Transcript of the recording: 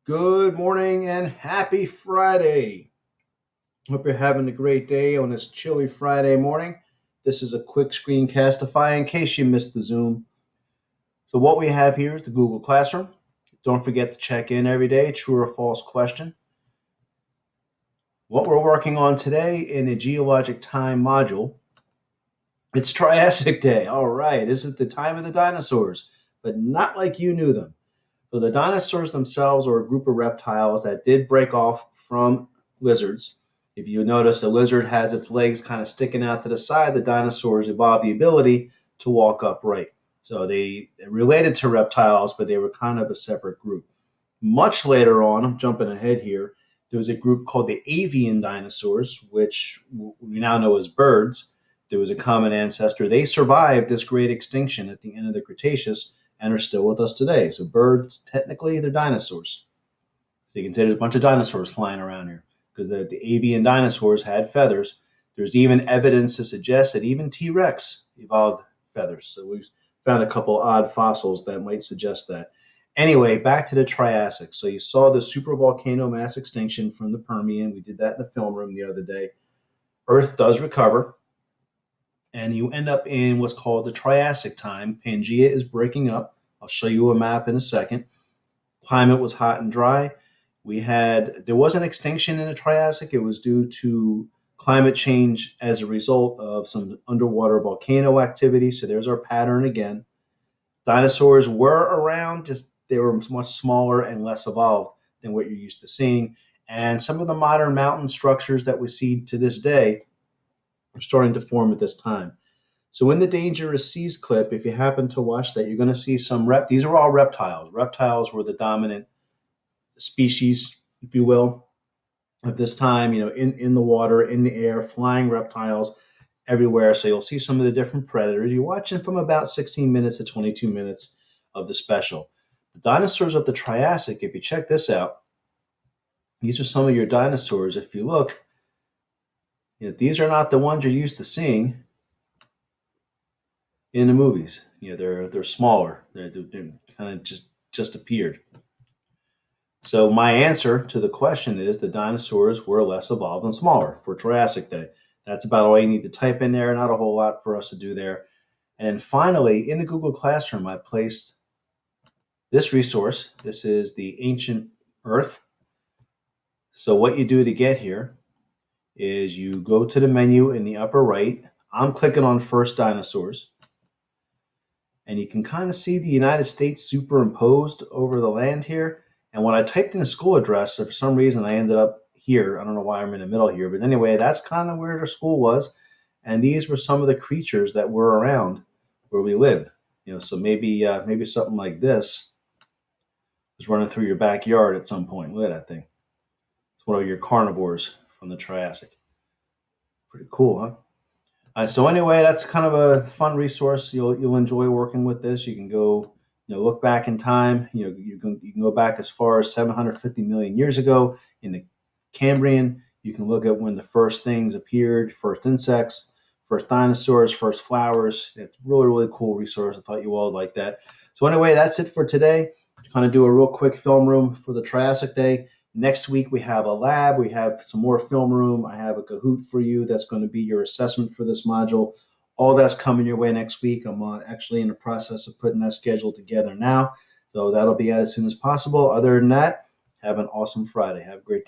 Good morning and happy Friday. Hope you're having a great day on this chilly Friday morning. This is a quick screencastify in case you missed the Zoom. So what we have here is the Google Classroom. Don't forget to check in every day, true or false question. What we're working on today in the geologic time module, it's Triassic Day. All right, this is the time of the dinosaurs, but not like you knew them. So the dinosaurs themselves are a group of reptiles that did break off from lizards. If you notice, a lizard has its legs kind of sticking out to the side. The dinosaurs evolved the ability to walk upright. So they related to reptiles, but they were kind of a separate group. Much later on, I'm jumping ahead here, there was a group called the avian dinosaurs, which we now know as birds. There was a common ancestor. They survived this great extinction at the end of the Cretaceous and are still with us today. So birds, technically, they're dinosaurs. So you can say there's a bunch of dinosaurs flying around here because the avian dinosaurs had feathers. There's even evidence to suggest that even T-Rex evolved feathers. So we've found a couple odd fossils that might suggest that. Anyway, back to the Triassic. So you saw the supervolcano mass extinction from the Permian. We did that in the film room the other day. Earth does recover, and you end up in what's called the Triassic time. Pangea is breaking up. I'll show you a map in a second. Climate was hot and dry. There was an extinction in the Triassic. It was due to climate change as a result of some underwater volcano activity. So there's our pattern again. Dinosaurs were around, just they were much smaller and less evolved than what you're used to seeing. And some of the modern mountain structures that we see to this day are starting to form at this time. So in the Dangerous Seas clip, if you happen to watch that, you're going to see these are all reptiles. Reptiles were the dominant species, if you will, at this time, in the water, in the air, flying reptiles everywhere. So you'll see some of the different predators. You're watching from about 16 minutes to 22 minutes of the special. The dinosaurs of the Triassic, if you check this out, these are some of your dinosaurs. If you look, these are not the ones you're used to seeing in the movies. They're smaller. They're kind of just appeared. So my answer to the question is the dinosaurs were less evolved and smaller for Triassic Day. That's about all you need to type in there. Not a whole lot for us to do there. And finally, in the Google Classroom, I placed this resource. This is the Ancient Earth. So what you do to get here is you go to the menu in the upper right. I'm clicking on First Dinosaurs. And you can kind of see the United States superimposed over the land here. And when I typed in a school address, for some reason I ended up here. I don't know why I'm in the middle here, but anyway, that's kind of where the school was. And these were some of the creatures that were around where we lived. So maybe something like this was running through your backyard at some point. Look at that thing. It's one of your carnivores from the Triassic. Pretty cool, huh? So anyway, that's kind of a fun resource. You'll enjoy working with this. You can go, look back in time. You can go back as far as 750 million years ago in the Cambrian. You can look at when the first things appeared, first insects, first dinosaurs, first flowers. It's really, really cool resource. I thought you all would like that. So anyway, that's it for today. Kind of do a real quick film room for the Triassic Day. Next week, we have a lab. We have some more film room. I have a Kahoot for you. That's going to be your assessment for this module. All that's coming your way next week. I'm actually in the process of putting that schedule together now. So that'll be out as soon as possible. Other than that, have an awesome Friday. Have a great day.